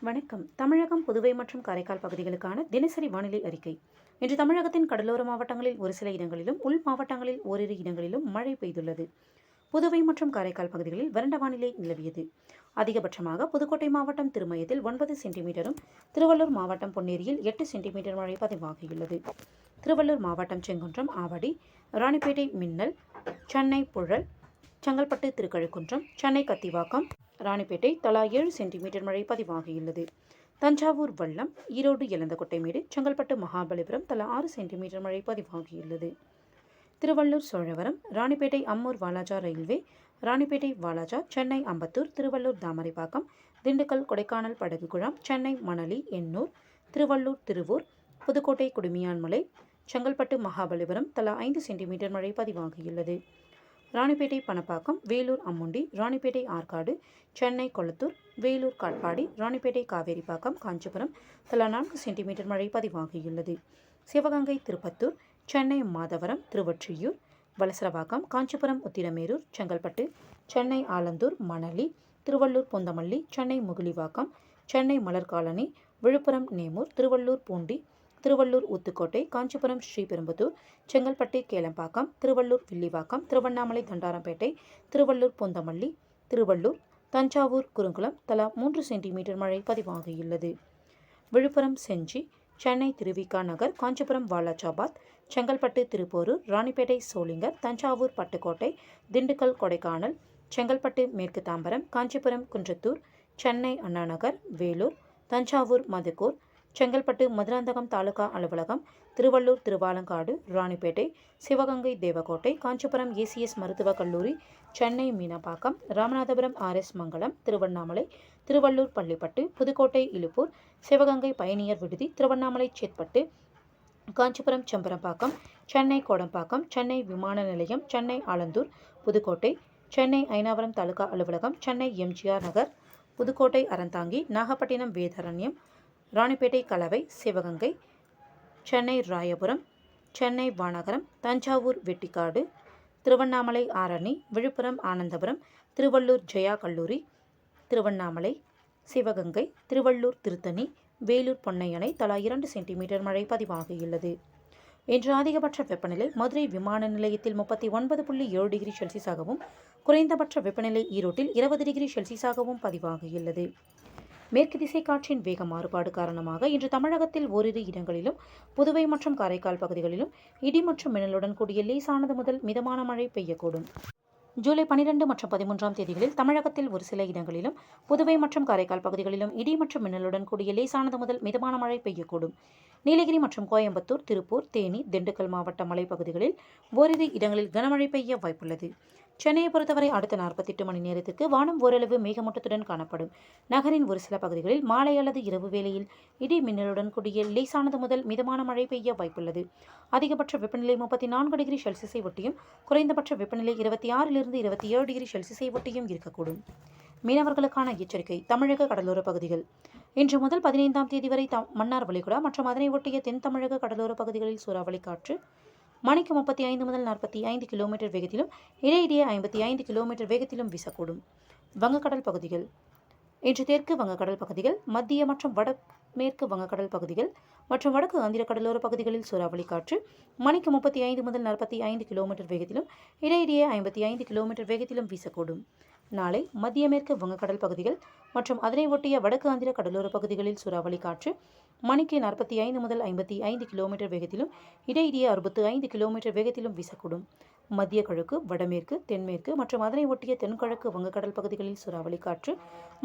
வணக்கம். தமிழகம், புதுவை மற்றும் காரைக்கால் பகுதிகளுக்கான தினசரி வானிலை அறிக்கை. இன்று தமிழகத்தின் கடலோர மாவட்டங்களில் ஒரு சில இடங்களிலும், உள் மாவட்டங்களில் ஓரிரு இடங்களிலும் மழை பெய்துள்ளது. புதுவை மற்றும் காரைக்கால் பகுதிகளில் வறண்ட வானிலை நிலவியது. அதிகபட்சமாக புதுக்கோட்டை மாவட்டம் திருமயத்தில் 9 சென்டிமீட்டரும், திருவள்ளூர் மாவட்டம் பொன்னேரியில் 8 சென்டிமீட்டர் மழை பதிவாகியுள்ளது. திருவள்ளூர் மாவட்டம் செங்குன்றம், ஆவடி, ராணிப்பேட்டை, மின்னல், சென்னை புழல், செங்கல்பட்டு, திருக்கழுக்குன்றம், சென்னை கத்திவாக்கம், ராணிப்பேட்டை தலா 7 சென்டிமீட்டர் மழை பதிவாகியுள்ளது. தஞ்சாவூர் வல்லம், ஈரோடு எலந்தகொட்டைமேடு, செங்கல்பட்டு மகாபலிபுரம் தலா 6 சென்டிமீட்டர் மழை பதிவாகியுள்ளது. திருவள்ளூர் சோழவரம், ராணிப்பேட்டை அம்மூர் வாலாஜா ரயில்வே, ராணிப்பேட்டை வாலாஜா, சென்னை அம்பத்தூர், திருவள்ளூர் தாமரைப்பாக்கம், திண்டுக்கல் கொடைக்கானல் படகு குழாம், சென்னை மணலி, எண்ணூர், திருவள்ளூர் திருவூர், புதுக்கோட்டை குடுமியான்மலை, செங்கல்பட்டு மகாபலிபுரம் தலா 5 சென்டிமீட்டர் மழை பதிவாகியுள்ளது. ராணிப்பேட்டை பணப்பாக்கம், வேலூர் அம்முண்டி, ராணிப்பேட்டை ஆற்காடு, சென்னை கொளத்தூர், வேலூர் காட்பாடி, ராணிப்பேட்டை காவேரிப்பாக்கம், காஞ்சிபுரம் தலா 4 சென்டிமீட்டர் மழை பதிவாகியுள்ளது. சிவகங்கை திருப்பத்தூர், சென்னை மாதவரம், திருவொற்றியூர், வலசரவாக்கம், காஞ்சிபுரம் உத்திரமேரூர், செங்கல்பட்டு, சென்னை ஆலந்தூர், மணலி, திருவள்ளூர் பொந்தமல்லி, சென்னை முகிலிவாக்கம், சென்னை மலர் காலனி, விழுப்புரம் நேமூர், திருவள்ளூர் பூண்டி, திருவள்ளூர் ஊத்துக்கோட்டை, காஞ்சிபுரம் ஸ்ரீபெரும்புதூர், செங்கல்பட்டு கேளம்பாக்கம், திருவள்ளூர் வில்லிவாக்கம், திருவண்ணாமலை தண்டாரம்பேட்டை, திருவள்ளூர் பொந்தமல்லி, திருவள்ளூர், தஞ்சாவூர் குறுங்குளம் தலா 3 சென்டிமீட்டர் மழை பதிவாகியுள்ளது. விழுப்புரம் செஞ்சி, சென்னை திருவிக நகர், காஞ்சிபுரம் வாலாஜாபாத், செங்கல்பட்டு திருப்போரூர், ராணிப்பேட்டை சோளிங்கர், தஞ்சாவூர் பட்டுக்கோட்டை, திண்டுக்கல் கொடைக்கானல், செங்கல்பட்டு மேற்கு தாம்பரம், காஞ்சிபுரம் குன்றத்தூர், சென்னை அண்ணாநகர், வேலூர், தஞ்சாவூர் மதுக்கூர், செங்கல்பட்டு மதுராந்தகம் தாலுகா அலுவலகம், திருவள்ளூர் திருவாலங்காடு, ராணிப்பேட்டை, சிவகங்கை தேவக்கோட்டை, காஞ்சிபுரம் ஏசிஎஸ் மருத்துவக் கல்லூரி, சென்னை மீனப்பாக்கம், ராமநாதபுரம் ஆர்எஸ் மங்கலம், திருவண்ணாமலை, திருவள்ளூர் பள்ளிப்பட்டு, புதுக்கோட்டை இலுப்பூர், சிவகங்கை பயணியர் விடுதி, திருவண்ணாமலை சேத்பட்டு, காஞ்சிபுரம் செம்பரம்பாக்கம், சென்னை கோடம்பாக்கம், சென்னை விமான நிலையம், சென்னை ஆலந்தூர், புதுக்கோட்டை, சென்னை ஐனாவரம் தாலுகா அலுவலகம், சென்னை எம்ஜிஆர் நகர், புதுக்கோட்டை அறந்தாங்கி, நாகப்பட்டினம் வேதாரண்யம், ராணிப்பேட்டை கலவை, சிவகங்கை, சென்னை ராயபுரம், சென்னை வானகரம், தஞ்சாவூர் வெட்டிக்காடு, திருவண்ணாமலை ஆரணி, விழுப்புரம் ஆனந்தபுரம், திருவள்ளூர் ஜெயா கல்லூரி, திருவண்ணாமலை, சிவகங்கை, திருவள்ளூர் திருத்தணி, வேலூர் பொன்னையணை தலா 2 சென்டிமீட்டர் மழை பதிவாகியுள்ளது. இன்று அதிகபட்ச வெப்பநிலை மதுரை விமான நிலையத்தில் 39.7 டிகிரி செல்சியஸாகவும், குறைந்தபட்ச வெப்பநிலை ஈரோட்டில் 20 டிகிரி செல்சியஸாகவும் பதிவாகியுள்ளது. மேற்கு திசை காற்றின் வேக மாறுபாடு காரணமாக இன்று தமிழகத்தில் ஓரிரு இடங்களிலும், புதுவை மற்றும் காரைக்கால் பகுதிகளிலும் இடி மற்றும் மின்னலுடன் கூடிய லேசானது முதல் மிதமான மழை பெய்யக்கூடும். ஜூலை 12 மற்றும் 13ஆம் தேதிகளில் தமிழகத்தில் ஒரு சில இடங்களிலும், புதுவை மற்றும் காரைக்கால் பகுதிகளிலும் இடி மற்றும் மின்னலுடன் கூடிய லேசானது முதல் மிதமான மழை பெய்யக்கூடும். நீலகிரி மற்றும் கோயம்புத்தூர், திருப்பூர், தேனி, திண்டுக்கல் மாவட்ட மலைப்பகுதிகளில் ஓரிரு இடங்களில் கனமழை பெய்ய வாய்ப்புள்ளது. சென்னையை பொறுத்தவரை அடுத்த 48 மணி நேரத்துக்கு வானம் ஓரளவு மேகமூட்டத்துடன் காணப்படும். நகரின் ஒரு சில பகுதிகளில் மாலை அல்லது இரவு வேளையில் இடி மின்னலுடன் கூடிய லேசானது முதல் மிதமான மழை பெய்ய வாய்ப்புள்ளது. அதிகபட்ச வெப்பநிலை 34 டிகிரி செல்சியஸை ஒட்டியும், குறைந்தபட்ச வெப்பநிலை 26 27 டிகிரி செல்சியஸை ஒட்டியும் இருக்கக்கூடும். மீனவர்களுக்கான எச்சரிக்கை. தமிழக கடலோர பகுதிகள். இன்று முதல் 15ஆம் தேதி வரை மன்னார் வளைகுடா மற்றும் அதனை ஒட்டிய தென் தமிழக கடலோர பகுதிகளில் சூறாவளி காற்று மணிக்கு 35 முதல் 45 கிலோமீட்டர் வேகத்திலும், இடையிடையே 55 கிலோமீட்டர் வேகத்திலும் வீசக்கூடும். வங்கக்கடல் பகுதிகள். இன்று தெற்கு வங்கக்கடல் பகுதிகள், மத்திய மற்றும் வடமேற்கு வங்கக்கடல் பகுதிகள் மற்றும் வடக்கு ஆந்திர கடலோர பகுதிகளில் சூறாவளி காற்று மணிக்கு 35 முதல் 45 கிலோமீட்டர் வேகத்திலும், இடையிடையே 55 கிலோமீட்டர் வேகத்திலும் வீசக்கூடும். நாளை மத்திய மேற்கு வங்கக்கடல் பகுதிகள் மற்றும் அதனை ஒட்டிய வடக்கு ஆந்திர கடலோர பகுதிகளில் சூறாவளி காற்று மணிக்கு 45 முதல் 55 கிலோமீட்டர் வேகத்திலும், இடையிடையே 65 கிலோமீட்டர் வேகத்திலும் வீசக்கூடும். மத்திய கிழக்கு, வடமேற்கு, தென்மேற்கு மற்றும் அதனை ஒட்டிய தென்கிழக்கு வங்கக்கடல் பகுதிகளில் சூறாவளி காற்று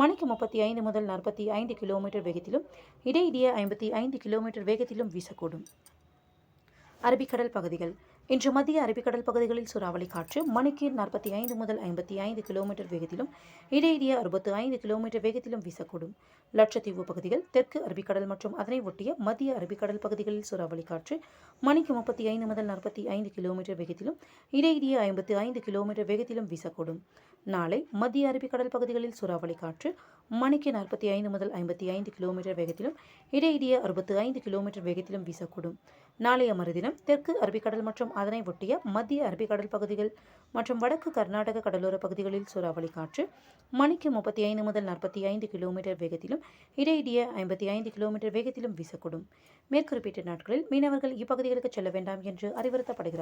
மணிக்கு 35 முதல் 45 கிலோமீட்டர் வேகத்திலும், இடையிடையே 55 கிலோமீட்டர் வேகத்திலும் வீசக்கூடும். அரபிக்கடல் பகுதிகள். இன்று மத்திய அரபிக்கடல் பகுதிகளில் சூறாவளி காற்று மணிக்கு 45 முதல் 55 கிலோமீட்டர் வேகத்திலும், இடையிடையே 65 கிலோமீட்டர் வேகத்திலும் வீசக்கூடும். லட்சத்தீவு பகுதிகள், தெற்கு அரபிக்கடல் மற்றும் அதனை ஒட்டிய மத்திய அரபிக்கடல் பகுதிகளில் சூறாவளி காற்று மணிக்கு 35 முதல் 45 கிலோமீட்டர் வேகத்திலும், இடையிடையே 55 கிலோமீட்டர் வேகத்திலும் வீசக்கூடும். நாளை மத்திய அரபிக்கடல் பகுதிகளில் சூறாவளி காற்று மணிக்கு 45 முதல் 55 கிலோமீட்டர் வேகத்திலும் இடையிடையே 65 கிலோமீட்டர் வேகத்திலும் வீசக்கூடும். நாளைய மறுதினம் தெற்கு அரபிக்கடல் மற்றும் அதனை ஒட்டிய மத்திய அரபிக்கடல் பகுதிகள் மற்றும் வடக்கு கர்நாடக கடலோர பகுதிகளில் சூறாவளி காற்று மணிக்கு 35 முதல் 45 கிலோமீட்டர் வேகத்திலும் இடையிடையே 55 கிலோமீட்டர் வேகத்திலும் வீசக்கூடும். மேற்குறிப்பிட்ட நாட்களில் மீனவர்கள் இப்பகுதிகளுக்கு செல்ல வேண்டாம் என்று அறிவுறுத்தப்படுகிறார்.